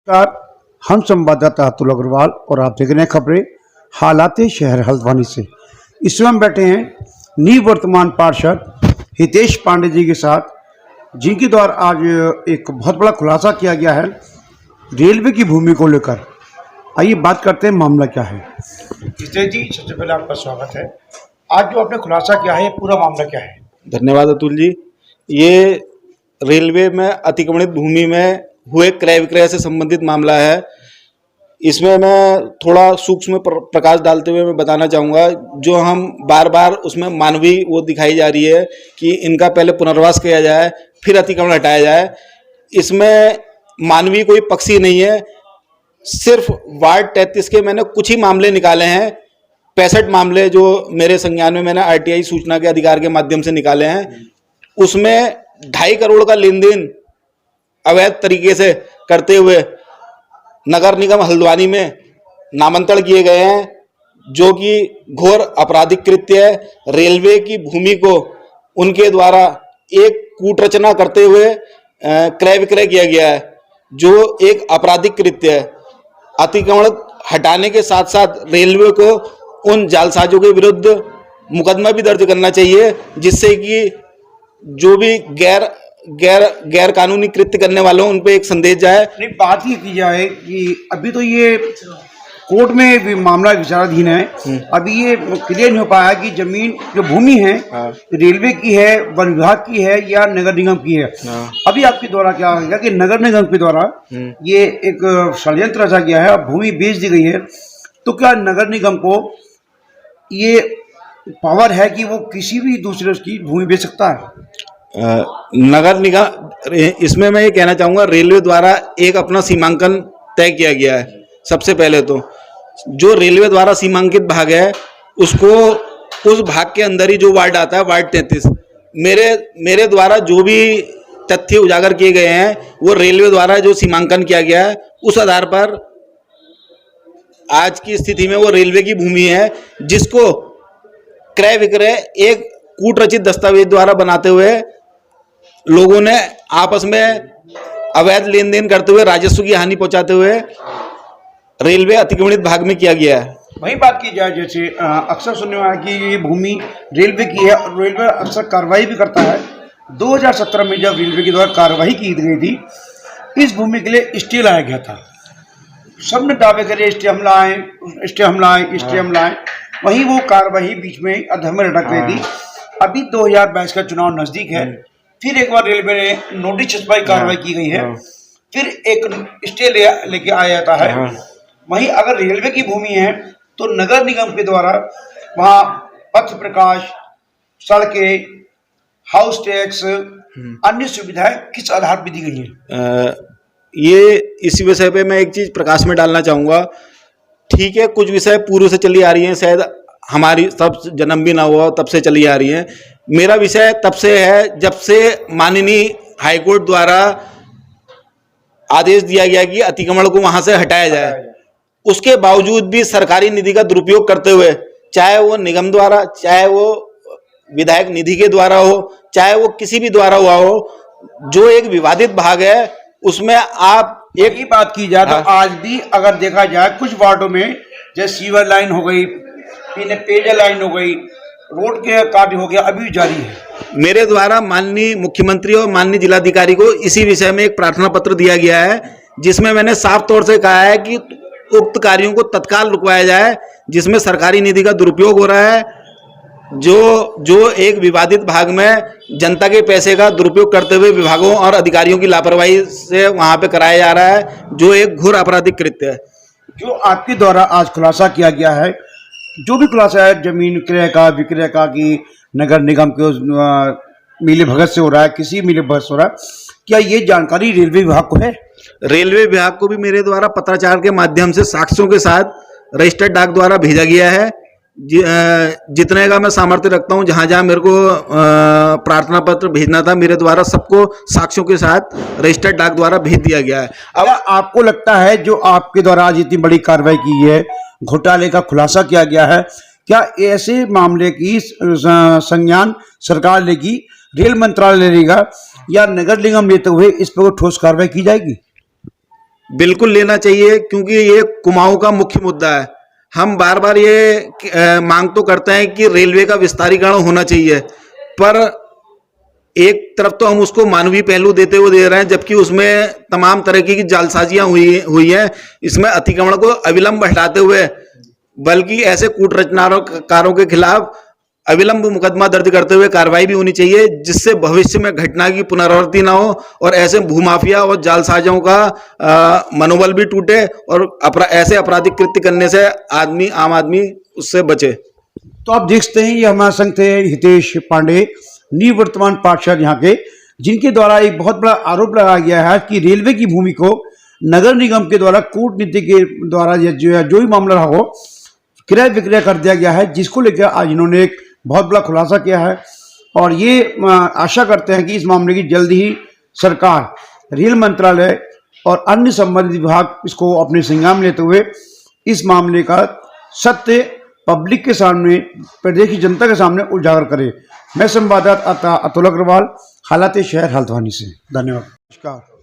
नमस्कार, हम संवाददाता अतुल अग्रवाल और आप देख रहे हैं खबरें हालात शहर हल्द्वानी से। इस समय हम बैठे हैं निवर्तमान पार्षद हितेश पांडे जी के साथ, जिनके द्वारा आज एक बहुत बड़ा खुलासा किया गया है रेलवे की भूमि को लेकर। आइए बात करते हैं मामला क्या है। हितेश जी, सबसे पहले आपका स्वागत है। आज जो आपने खुलासा किया है, पूरा मामला क्या है? धन्यवाद अतुल जी। ये रेलवे में अतिक्रमणित भूमि में हुए क्रय विक्रय से संबंधित मामला है। इसमें मैं थोड़ा सूक्ष्म प्रकाश डालते हुए मैं बताना चाहूँगा, जो हम बार बार उसमें मानवीय वो दिखाई जा रही है कि इनका पहले पुनर्वास किया जाए फिर अतिक्रमण हटाया जाए। इसमें मानवीय कोई पक्ष ही नहीं है। सिर्फ वार्ड 33 के मैंने कुछ ही मामले निकाले हैं, 65 मामले जो मेरे संज्ञान में मैंने आरटीआई सूचना के अधिकार के माध्यम से निकाले हैं। उसमें 2.5 करोड़ का लेन देन अवैध तरीके से करते हुए नगर निगम हल्द्वानी में नामांतरण किए गए हैं, जो कि घोर आपराधिक कृत्य है। रेलवे की भूमि को उनके द्वारा एक कूटरचना करते हुए क्रय विक्रय किया गया है, जो एक आपराधिक कृत्य है। अतिक्रमण हटाने के साथ साथ रेलवे को उन जालसाजों के विरुद्ध मुकदमा भी दर्ज करना चाहिए, जिससे कि जो भी गैर कानूनी कृत्य करने वालों उन पे एक संदेश जाए। नहीं, बात ये की जाए कि अभी तो ये कोर्ट में भी मामला विचाराधीन है। अभी ये क्लियर नहीं हो पाया कि जमीन जो भूमि है रेलवे की है, वन विभाग की है या नगर निगम की है। अभी आपके द्वारा क्या होगा कि नगर निगम के द्वारा ये एक षड्यंत्र रचा गया है, भूमि बेच दी गई है। तो क्या नगर निगम को ये पावर है कि वो किसी भी दूसरे की भूमि बेच सकता है? नगर निगम, इसमें मैं ये कहना चाहूँगा, रेलवे द्वारा एक अपना सीमांकन तय किया गया है। सबसे पहले तो जो रेलवे द्वारा सीमांकित भाग है, उसको उस भाग के अंदर ही जो वार्ड आता है, वार्ड 33, मेरे द्वारा जो भी तथ्य उजागर किए गए हैं वो रेलवे द्वारा जो सीमांकन किया गया है, उस आधार पर आज की स्थिति में वो रेलवे की भूमि है, जिसको क्रय विक्रय एक कूटरचित दस्तावेज द्वारा बनाते हुए लोगों ने आपस में अवैध लेन देन करते हुए राजस्व की हानि पहुंचाते हुए रेलवे अतिक्रमणित भाग में किया गया है। वही बात की जाए, जैसे अक्सर सुनने में आया कि ये भूमि रेलवे की है और रेलवे अक्सर कार्रवाई भी करता है। 2017 में जब रेलवे के द्वारा कार्रवाई की गई थी, इस भूमि के लिए स्टे लाया गया था। सबने दावे करे स्टे हम लाए, वहीं वो कार्रवाई बीच में अधर में लटक गई थी। अभी 2022 का चुनाव नजदीक है, फिर एक बार रेलवे ने नोटिस छपवाई कार्रवाई की गई है, फिर एक स्टे लेके आया जाता है। वहीं अगर रेलवे की भूमि है तो नगर निगम के द्वारा वहाँ पथ प्रकाश, सड़कें, हाउस टैक्स, अन्य सुविधाएं किस आधार पर दी गई है? ये इसी विषय पे मैं एक चीज प्रकाश में डालना चाहूँगा। ठीक है, कुछ विषय पूर्व से चली आ रही हैं, शायद हमारी तब जन्म भी ना हुआ तब से चली आ रही है। मेरा विषय तब से है जब से माननीय हाईकोर्ट द्वारा आदेश दिया गया कि अतिक्रमण को वहां से हटाया जाए। उसके बावजूद भी सरकारी निधि का दुरुपयोग करते हुए, चाहे वो निगम द्वारा, चाहे वो विधायक निधि के द्वारा हो, चाहे वो किसी भी द्वारा हुआ हो, जो एक विवादित भाग है उसमें आप एक ही बात की जाए तो आज भी अगर देखा जाए कुछ वार्डों में, जैसे सीवर लाइन हो गई, पेयजल लाइन हो गई, रोड के कार्य हो गया, अभी जारी है। मेरे द्वारा माननीय मुख्यमंत्री और माननीय जिलाधिकारी को इसी विषय में एक प्रार्थना पत्र दिया गया है, जिसमें मैंने साफ तौर से कहा है कि उक्त कार्यों को तत्काल रुकवाया जाए, जिसमें सरकारी निधि का दुरुपयोग हो रहा है, जो एक विवादित भाग में जनता के पैसे का दुरुपयोग करते हुए विभागों और अधिकारियों की लापरवाही से वहां पे कराया जा रहा है, जो एक घोर आपराधिक कृत्य है। जो आपके द्वारा आज खुलासा किया गया है, जो भी खुलासा है जमीन क्रय का, विक्रय का, कि नगर निगम के मिली भगत से हो रहा है, किसी मिली भगत से हो रहा है, क्या ये जानकारी रेलवे विभाग को है? रेलवे विभाग को भी मेरे द्वारा पत्राचार के माध्यम से साक्ष्यों के साथ रजिस्टर्ड डाक द्वारा भेजा गया है। जितने का मैं सामर्थ्य रखता हूं, जहां जहां मेरे को प्रार्थना पत्र भेजना था, मेरे द्वारा सबको साक्ष्यों के साथ रजिस्टर्ड डाक द्वारा भेज दिया गया है। अब आपको लगता है जो आपके द्वारा आज इतनी बड़ी कार्रवाई की है, घोटाले का खुलासा किया गया है, क्या ऐसे मामले की संज्ञान सरकार लेगी, रेल मंत्रालय लेगा, या नगर निगम लेते हुए इस पर ठोस कार्रवाई की जाएगी? बिल्कुल लेना चाहिए, क्योंकि ये कुमाऊं का मुख्य मुद्दा है। हम बार बार ये मांग तो करते हैं कि रेलवे का विस्तारीकरण होना चाहिए, पर एक तरफ तो हम उसको मानवीय पहलू देते हुए दे रहे हैं, जबकि उसमें तमाम तरह की जालसाजियां हुई हैं। इसमें अतिक्रमण को अविलंब हटाते हुए, बल्कि ऐसे कूट रचनाकारों के खिलाफ अविलंब मुकदमा दर्ज करते हुए कार्रवाई भी होनी चाहिए, जिससे भविष्य में घटना की पुनरावृत्ति ना हो और ऐसे भूमाफिया और जालसाजों का मनोबल भी टूटे और ऐसे आपराधिक कृत्य करने से आम आदमी उससे बचे। तो आप देखते हैं, ये हमारे संग थे हितेश पांडे, निवर्तमान पार्षद यहाँ के, जिनके द्वारा एक बहुत बड़ा आरोप लगाया गया है कि रेलवे की भूमि को नगर निगम के द्वारा कूटनीति के द्वारा जो भी मामला रहा हो, क्रय विक्रय कर दिया गया है, जिसको लेकर आज इन्होंने एक बहुत बड़ा खुलासा किया है। और ये आशा करते हैं कि इस मामले की जल्द ही सरकार, रेल मंत्रालय और अन्य संबंधित विभाग इसको अपने संज्ञान में लेते हुए इस मामले का सत्य पब्लिक के सामने, प्रदेश की जनता के सामने उजागर करे। मैं संवाददाता अतुल अग्रवाल, हालात शहर हल्द्वानी से। धन्यवाद, नमस्कार।